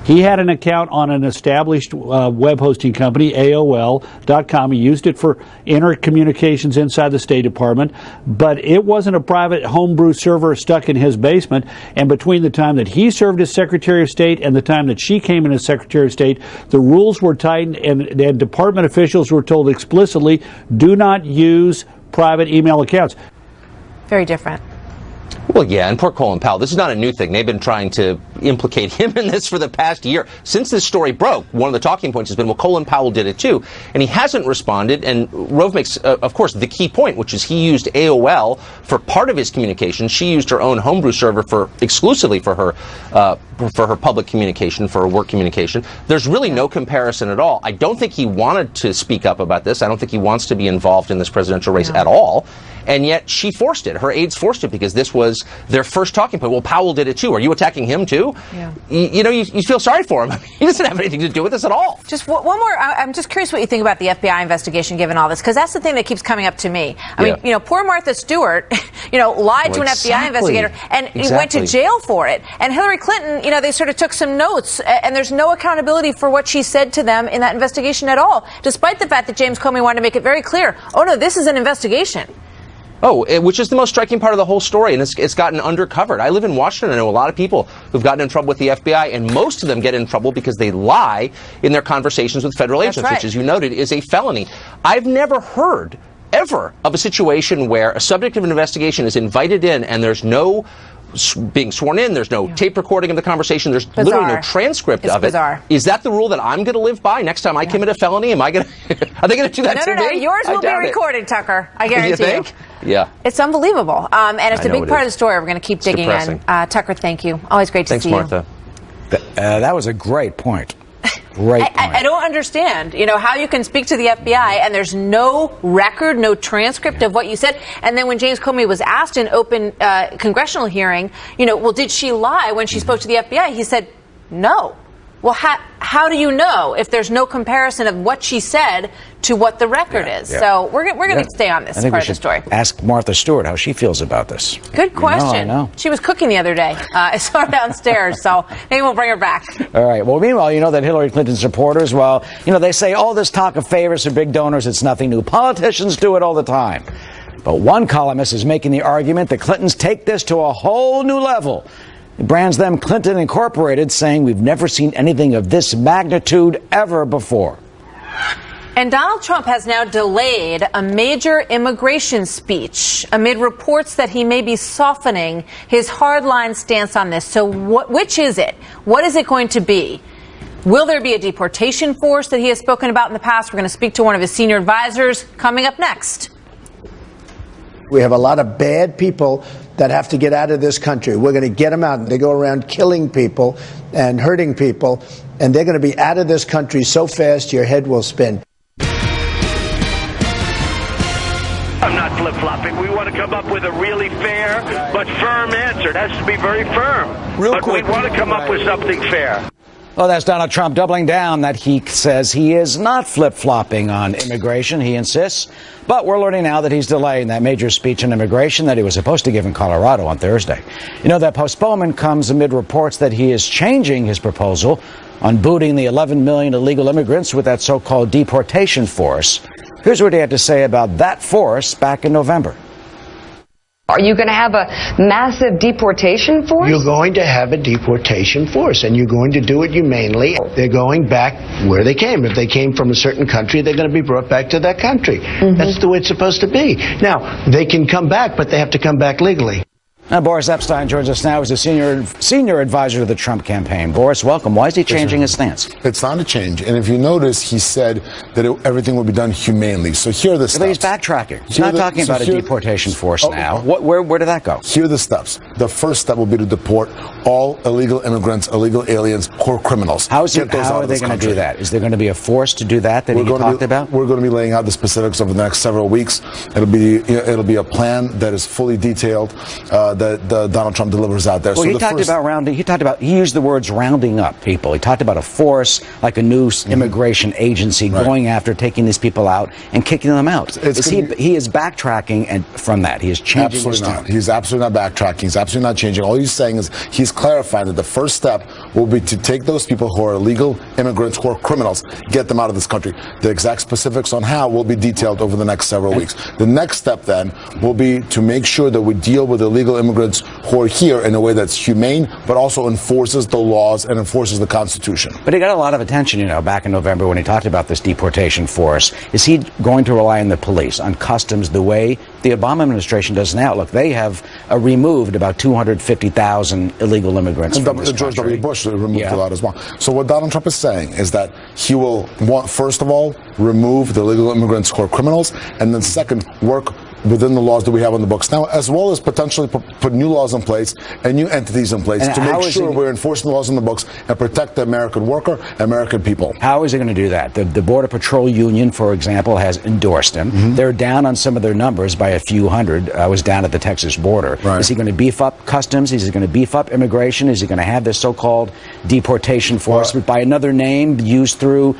He had an account on an established web hosting company, AOL.com. He used it for intercommunications inside the State Department, but it wasn't a private homebrew server stuck in his basement. And between the time that he served as Secretary of State and the time that she came in as Secretary of State, the rules were tightened and department officials were told explicitly, do not use private email accounts. Very different. Well, yeah, and poor Colin Powell. This is not a new thing. They've been trying to implicate him in this for the past year. Since this story broke, one of the talking points has been, well, Colin Powell did it too. And he hasn't responded. And Rove makes, of course, the key point, which is he used AOL for part of his communication. She used her own homebrew server exclusively for her public communication, for her work communication. There's really no comparison at all. I don't think he wanted to speak up about this. I don't think he wants to be involved in this presidential race at all. And yet she forced it. Her aides forced it because this was their first talking point. Well, Powell did it too. Are you attacking him too? Yeah. You feel sorry for him. He doesn't have anything to do with this at all. Just one more. I'm just curious what you think about the FBI investigation given all this, because that's the thing that keeps coming up to me. I mean, poor Martha Stewart, lied to an FBI investigator and went to jail for it. And Hillary Clinton, they sort of took some notes, and there's no accountability for what she said to them in that investigation at all, despite the fact that James Comey wanted to make it very clear, oh no, this is an investigation. Oh, which is the most striking part of the whole story, and it's gotten undercovered. I live in Washington. I know a lot of people who've gotten in trouble with the FBI, and most of them get in trouble because they lie in their conversations with federal agents, which, as you noted, is a felony. I've never heard, ever, of a situation where a subject of an investigation is invited in and there's no being sworn in, there's no tape recording of the conversation, there's literally no transcript of it. Is that the rule that I'm going to live by next time I commit a felony? Am I going to? Are they going to do that to me? No. Yours will be recorded, Tucker. I guarantee you. Think? Yeah. It's unbelievable. And it's a big part of the story. We're going to keep digging in. Tucker, thank you. Always great to see you. Thanks, Martha. That was a great point. Great point. I don't understand, how you can speak to the FBI and there's no record, no transcript of what you said. And then when James Comey was asked in open congressional hearing, well, did she lie when she spoke to the FBI? He said, no. Well, how do you know if there's no comparison of what she said to what the record is? Yeah. So we're going to stay on this part of the story. Ask Martha Stewart how she feels about this. Good question. I know. She was cooking the other day. I saw her downstairs, so maybe we'll bring her back. All right. Well, meanwhile, that Hillary Clinton supporters, they say all this talk of favors for big donors, it's nothing new. Politicians do it all the time. But one columnist is making the argument that Clintons take this to a whole new level. He brands them Clinton Incorporated, saying we've never seen anything of this magnitude ever before. And Donald Trump has now delayed a major immigration speech amid reports that he may be softening his hardline stance on this. So which is it? What is it going to be? Will there be a deportation force that he has spoken about in the past? We're going to speak to one of his senior advisors coming up next. We have a lot of bad people that have to get out of this country. We're going to get them out. They go around killing people and hurting people, and they're going to be out of this country so fast your head will spin. I'm not flip-flopping. We want to come up with a really fair but firm answer. It has to be very firm. But we want to come up with something fair. Well, that's Donald Trump doubling down that he says he is not flip-flopping on immigration, he insists. But we're learning now that he's delaying that major speech on immigration that he was supposed to give in Colorado on Thursday. You know, that postponement comes amid reports that he is changing his proposal on booting the 11 million illegal immigrants with that so-called deportation force. Here's what he had to say about that force back in November. Are you going to have a massive deportation force? You're going to have a deportation force, and you're going to do it humanely. They're going back where they came. If they came from a certain country, they're going to be brought back to that country. That's the way it's supposed to be. Now, they can come back, but they have to come back legally. Now, Boris Epshteyn joins us now as a senior advisor to the Trump campaign. Boris, welcome. Why is he changing his stance? It's not a change. And if you notice, he said that everything will be done humanely. So here are the steps. But he's backtracking. He's not talking about a deportation force now. Where did that go? Here are the steps. The first step will be to deport all illegal immigrants, illegal aliens, or criminals. How are they going to do that? Is there going to be a force to do that he talked about? We're going to be laying out the specifics over the next several weeks. It'll be a plan that is fully detailed. That Donald Trump delivers out there. Well, so he used the words rounding up people. He talked about a force, like a new immigration agency going after taking these people out and kicking them out. He is backtracking and from that. He is changing his tone. He's absolutely not backtracking. He's absolutely not changing. All he's saying is he's clarifying that the first step will be to take those people who are illegal immigrants, who are criminals, get them out of this country. The exact specifics on how will be detailed over the next several weeks. The next step then will be to make sure that we deal with illegal immigrants who are here in a way that's humane, but also enforces the laws and enforces the Constitution. But he got a lot of attention, back in November when he talked about this deportation force. Is he going to rely on the police, on customs, the way the Obama administration does now? Look, they have removed about 250,000 illegal immigrants from this George country. W. Bush removed a lot as well. So what Donald Trump is saying is that he will first of all, remove the illegal immigrants who are criminals, and then second, work within the laws that we have on the books now, as well as potentially put new laws in place and new entities in place to make sure we're enforcing the laws in the books and protect the American worker, American people. How is he going to do that? The Border Patrol Union, for example, has endorsed him. They're down on some of their numbers by a few hundred. I was down at the Texas border. Is he going to beef up customs? Is he going to beef up immigration? Is he going to have this so-called deportation force by another name used through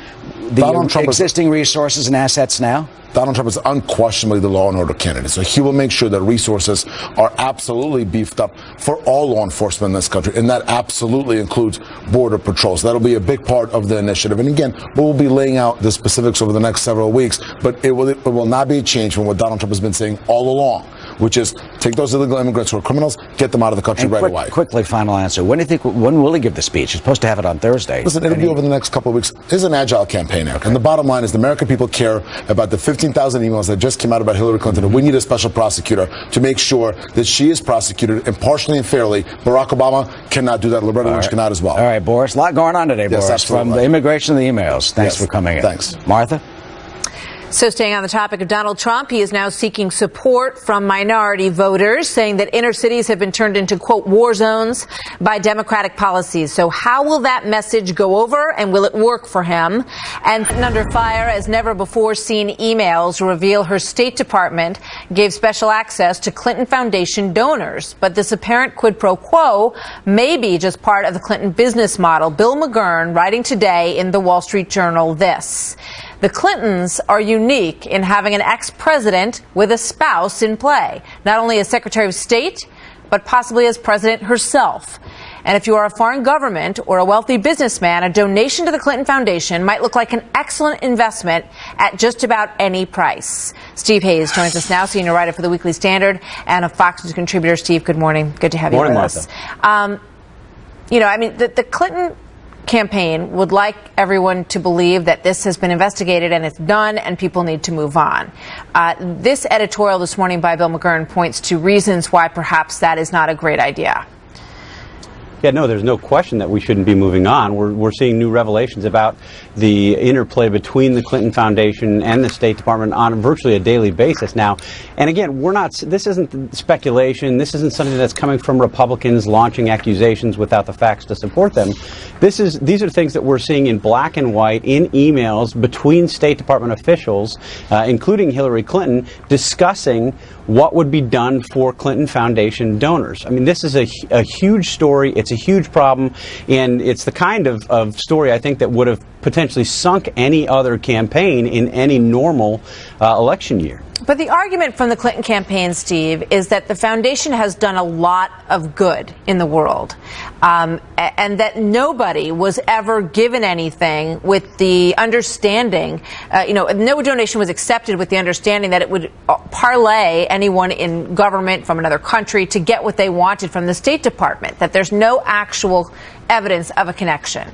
the existing resources and assets now? Donald Trump is unquestionably the law and order candidate. So he will make sure that resources are absolutely beefed up for all law enforcement in this country. And that absolutely includes Border Patrol. So that'll be a big part of the initiative. And again, we'll be laying out the specifics over the next several weeks. But it will not be a change from what Donald Trump has been saying all along, which is take those illegal immigrants who are criminals, get them out of the country right away. Quickly, final answer. When will he give the speech? He's supposed to have it on Thursday. Listen, it'll be over the next couple of weeks. It's an agile campaign, Eric. And the bottom line is the American people care about the 15,000 emails that just came out about Hillary Clinton. And we need a special prosecutor to make sure that she is prosecuted impartially and fairly. Barack Obama cannot do that. Loretta Lynch cannot as well. All right, Boris. A lot going on today, Boris. Absolutely. From the immigration to the emails. Thanks for coming in. Thanks. Martha? So staying on the topic of Donald Trump, he is now seeking support from minority voters, saying that inner cities have been turned into, quote, war zones by Democratic policies. So how will that message go over, and will it work for him? And under fire as never before seen emails reveal her State Department gave special access to Clinton Foundation donors. But this apparent quid pro quo may be just part of the Clinton business model. Bill McGurn writing today in the Wall Street Journal this: the Clintons are unique in having an ex-president with a spouse in play, not only as Secretary of State, but possibly as president herself. And if you are a foreign government or a wealthy businessman, a donation to the Clinton Foundation might look like an excellent investment at just about any price. Steve Hayes joins us now, senior writer for the Weekly Standard and a Fox News contributor. Steve, good morning. Good to have you with us. The Clinton campaign would like everyone to believe that this has been investigated and it's done and people need to move on. This editorial this morning by Bill McGurn points to reasons why perhaps that is not a great idea. Yeah, no, there's no question that we shouldn't be moving on. We're seeing new revelations about the interplay between the Clinton Foundation and the State Department on virtually a daily basis now. And again, this isn't speculation. This isn't something that's coming from Republicans launching accusations without the facts to support them. These are things that we're seeing in black and white in emails between State Department officials, including Hillary Clinton, discussing what would be done for Clinton Foundation donors. I mean, this is a huge story. It's a huge problem, and it's the kind of story I think that would have potentially sunk any other campaign in any normal election year. But the argument from the Clinton campaign, Steve, is that the foundation has done a lot of good in the world, and that nobody was ever given anything with the understanding, no donation was accepted with the understanding that it would parlay anyone in government from another country to get what they wanted from the State Department, that there's no actual evidence of a connection.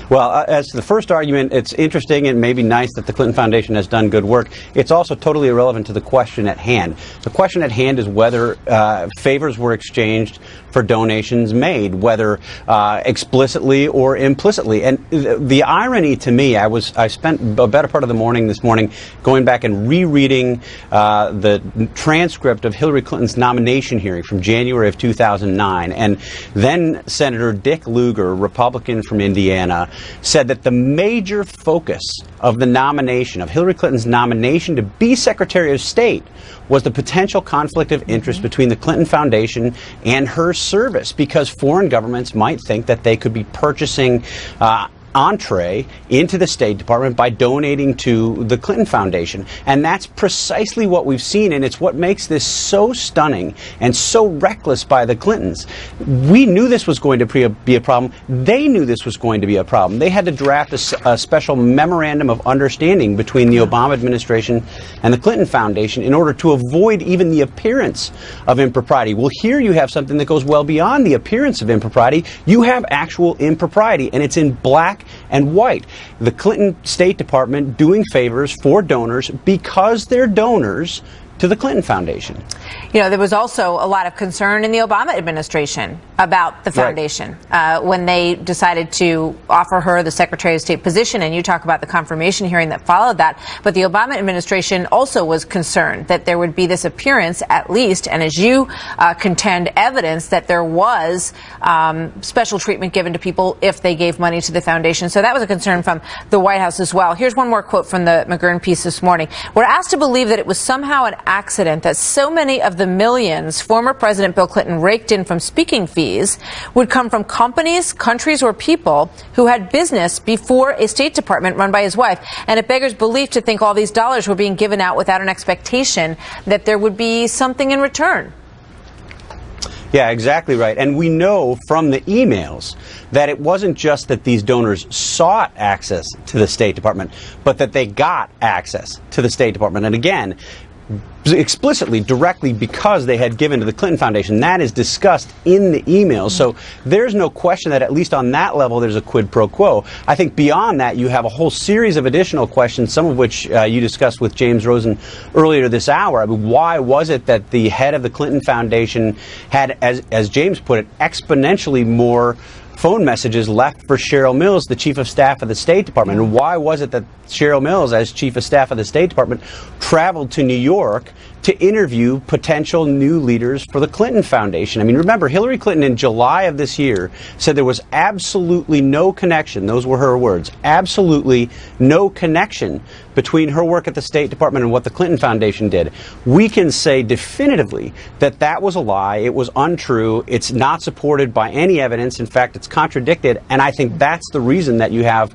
Well, as to the first argument, it's interesting and maybe nice that the Clinton Foundation has done good work. It's also totally irrelevant to the question at hand. The question at hand is whether favors were exchanged for donations made, whether explicitly or implicitly. And the irony to me, I spent a better part of the morning this morning going back and rereading the transcript of Hillary Clinton's nomination hearing from January of 2009. And then Senator Dick Lugar, Republican from Indiana, said that the major focus of the nomination, of Hillary Clinton's nomination to be Secretary of State, was the potential conflict of interest between the Clinton Foundation and her service, because foreign governments might think that they could be purchasing entree into the State Department by donating to the Clinton Foundation. And that's precisely what we've seen, and it's what makes this so stunning and so reckless by the Clintons. We knew this was going to be a problem. They knew this was going to be a problem. They had to draft a special memorandum of understanding between the Obama administration and the Clinton Foundation in order to avoid even the appearance of impropriety. Well, here you have something that goes well beyond the appearance of impropriety. You have actual impropriety, and it's in black and white. The Clinton State Department doing favors for donors because they're donors to the Clinton Foundation. You know, there was also a lot of concern in the Obama administration about the foundation when they decided to offer her the Secretary of State position, and you talk about the confirmation hearing that followed that. But the Obama administration also was concerned that there would be this appearance, at least, and as you contend, evidence that there was special treatment given to people if they gave money to the foundation. So that was a concern from the White House as well. Here's one more quote from the McGurn piece this morning. We're asked to believe that it was somehow an accident that so many of the millions former President Bill Clinton raked in from speaking fees would come from companies, countries, or people who had business before a State Department run by his wife. And it beggars belief to think all these dollars were being given out without an expectation that there would be something in return. Yeah, exactly right. And we know from the emails that it wasn't just that these donors sought access to the State Department, but that they got access to the State Department. And again, explicitly, directly, because they had given to the Clinton Foundation. That is discussed in the emails. So there's no question that at least on that level there's a quid pro quo. I think beyond that you have a whole series of additional questions, some of which you discussed with James Rosen earlier this hour. I mean, why was it that the head of the Clinton Foundation had, as James put it, exponentially more phone messages left for Cheryl Mills, the Chief of Staff of the State Department? And why was it that Cheryl Mills, as Chief of Staff of the State Department, traveled to New York to interview potential new leaders for the Clinton Foundation? I mean, remember, Hillary Clinton in July of this year said there was absolutely no connection, those were her words, absolutely no connection between her work at the State Department and what the Clinton Foundation did. We can say definitively that that was a lie, it was untrue, it's not supported by any evidence, in fact, it's contradicted, and I think that's the reason that you have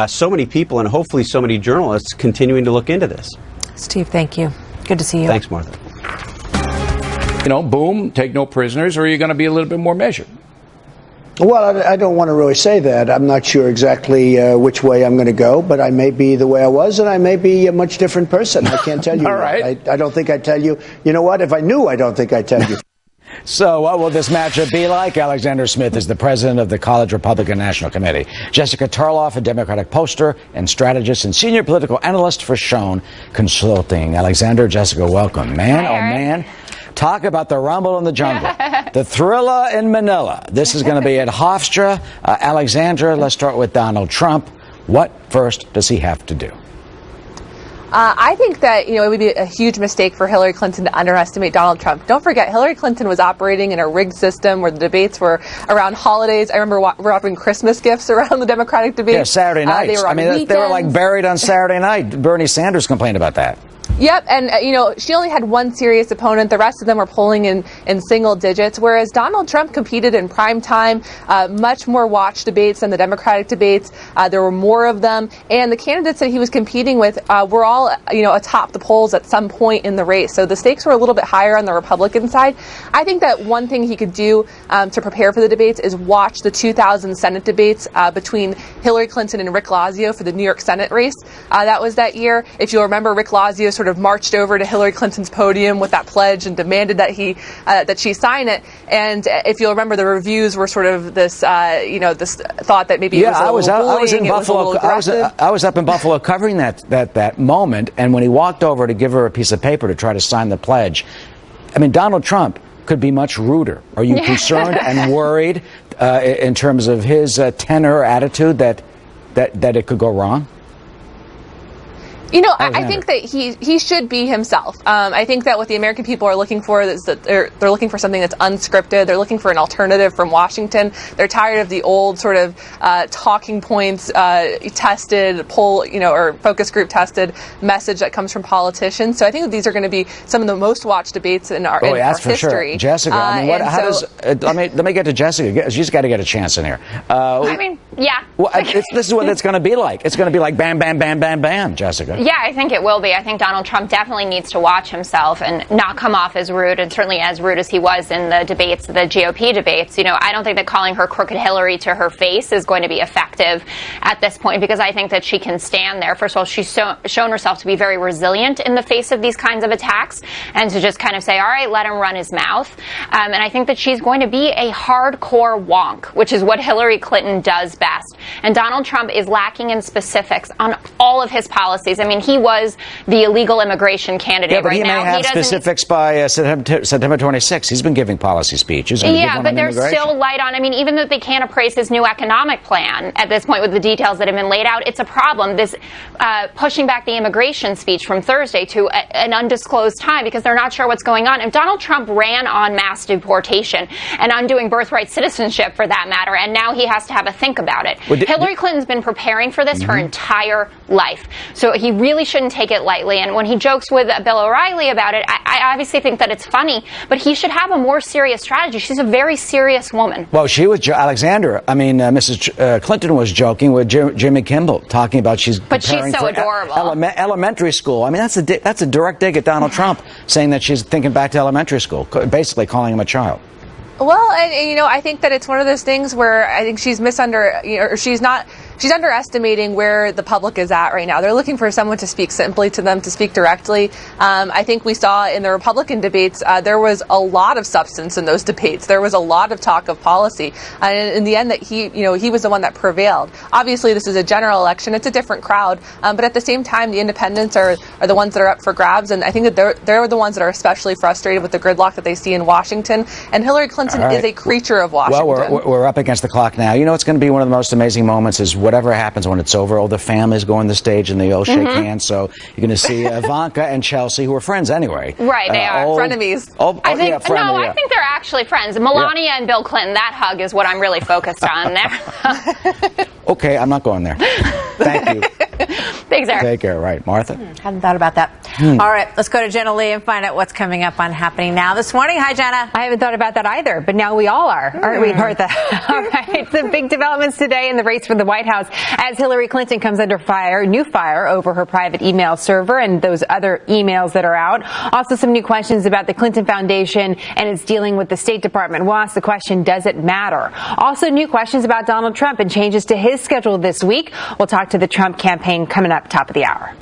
so many people and hopefully so many journalists continuing to look into this. Steve, thank you. Good to see you. Thanks, Martha. You know, boom, take no prisoners, or are you going to be a little bit more measured? Well, I don't want to really say that. I'm not sure exactly which way I'm going to go, but I may be the way I was, and I may be a much different person. I can't tell you. All right. I don't think I'd tell you. You know what? If I knew, I don't think I'd tell you. So what will this matchup be like? Alexander Smith is the president of the College Republican National Committee. Jessica Tarloff, a Democratic pollster and strategist and senior political analyst for Schoen Consulting. Alexander, Jessica, welcome. Man, oh man. Talk about the rumble in the jungle. The thriller in Manila. This is going to be at Hofstra. Alexandra, let's start with Donald Trump. What first does he have to do? I think that, it would be a huge mistake for Hillary Clinton to underestimate Donald Trump. Don't forget, Hillary Clinton was operating in a rigged system where the debates were around holidays. I remember wrapping Christmas gifts around the Democratic debate. Yeah, Saturday nights. They were on they were like buried on Saturday night. Bernie Sanders complained about that. Yep, and she only had one serious opponent. The rest of them were polling in single digits, whereas Donald Trump competed in prime time, much more watched debates than the Democratic debates. There were more of them, and the candidates that he was competing with were all atop the polls at some point in the race. So the stakes were a little bit higher on the Republican side. I think that one thing he could do to prepare for the debates is watch the 2000 Senate debates between Hillary Clinton and Rick Lazio for the New York Senate race. That was that year. If you'll remember, Rick Lazio sort of marched over to Hillary Clinton's podium with that pledge and demanded that that she sign it. And if you'll remember, the reviews were sort of this this thought that maybe it was I was in Buffalo. I was up in Buffalo covering that moment, and when he walked over to give her a piece of paper to try to sign the pledge, I mean, Donald Trump could be much ruder. Are you concerned and worried in terms of his tenor or attitude that it could go wrong? I think that he should be himself. I think that what the American people are looking for is that they're looking for something that's unscripted. They're looking for an alternative from Washington. They're tired of the old sort of talking points, tested poll, or focus group tested message that comes from politicians. So I think that these are going to be some of the most watched debates in our history. Sure. Jessica, I mean, let me get to Jessica. She's got to get a chance in here. This is what it's going to be like. It's going to be like bam, bam, bam, bam, bam, Jessica. Yeah, I think it will be. I think Donald Trump definitely needs to watch himself and not come off as rude, and certainly as rude as he was in the debates, the GOP debates. I don't think that calling her Crooked Hillary to her face is going to be effective at this point, because I think that she can stand there. First of all, she's shown herself to be very resilient in the face of these kinds of attacks, and to just kind of say, all right, let him run his mouth. And I think that she's going to be a hardcore wonk, which is what Hillary Clinton does best. And Donald Trump is lacking in specifics on all of his policies. I mean, he was the illegal immigration candidate but right now. He may have specifics by September 26th. He's been giving policy speeches. Yeah, but they're still light on. I mean, even though they can't appraise his new economic plan at this point with the details that have been laid out, it's a problem. This pushing back the immigration speech from Thursday to an undisclosed time because they're not sure what's going on. And Donald Trump ran on mass deportation and undoing birthright citizenship, for that matter, and now he has to have a think about it. Hillary Clinton's been preparing for this her entire life, so he really shouldn't take it lightly. And when he jokes with Bill O'Reilly about it, I obviously think that it's funny, but he should have a more serious strategy. She's a very serious woman. Well, she was, Mrs. Clinton was joking with Jimmy Kimmel, talking about But she's so adorable. Elementary school. I mean, that's a direct dig at Donald Trump, saying that she's thinking back to elementary school, basically calling him a child. Well, and I think that it's one of those things where I think she's she's underestimating where the public is at right now. They're looking for someone to speak simply to them, to speak directly. I think we saw in the Republican debates, there was a lot of substance in those debates. There was a lot of talk of policy. And in the end, that he was the one that prevailed. Obviously, this is a general election. It's a different crowd. But at the same time, the independents are the ones that are up for grabs. And I think that they're the ones that are especially frustrated with the gridlock that they see in Washington. And Hillary Clinton is a creature of Washington. Well, we're up against the clock now. It's going to be one of the most amazing moments is whatever happens when it's over. All the families go on the stage and they all shake hands. So you're going to see Ivanka and Chelsea, who are friends anyway. Right, they are. Frenemies. I think they're actually friends. Melania and Bill Clinton, that hug is what I'm really focused on there. Okay, I'm not going there. Thank you. Thanks, Eric. Take care. Right, Martha? Hadn't thought about that. All right, let's go to Jenna Lee and find out what's coming up on Happening Now this morning. Hi, Jenna. I haven't thought about that either, but now we all are, aren't we, Martha? All right, some big developments today in the race for the White House as Hillary Clinton comes under new fire over her private email server and those other emails that are out. Also, some new questions about the Clinton Foundation and its dealing with the State Department. We'll ask the question, does it matter? Also, new questions about Donald Trump and changes to his schedule this week. We'll talk to the Trump campaign coming up top of the hour.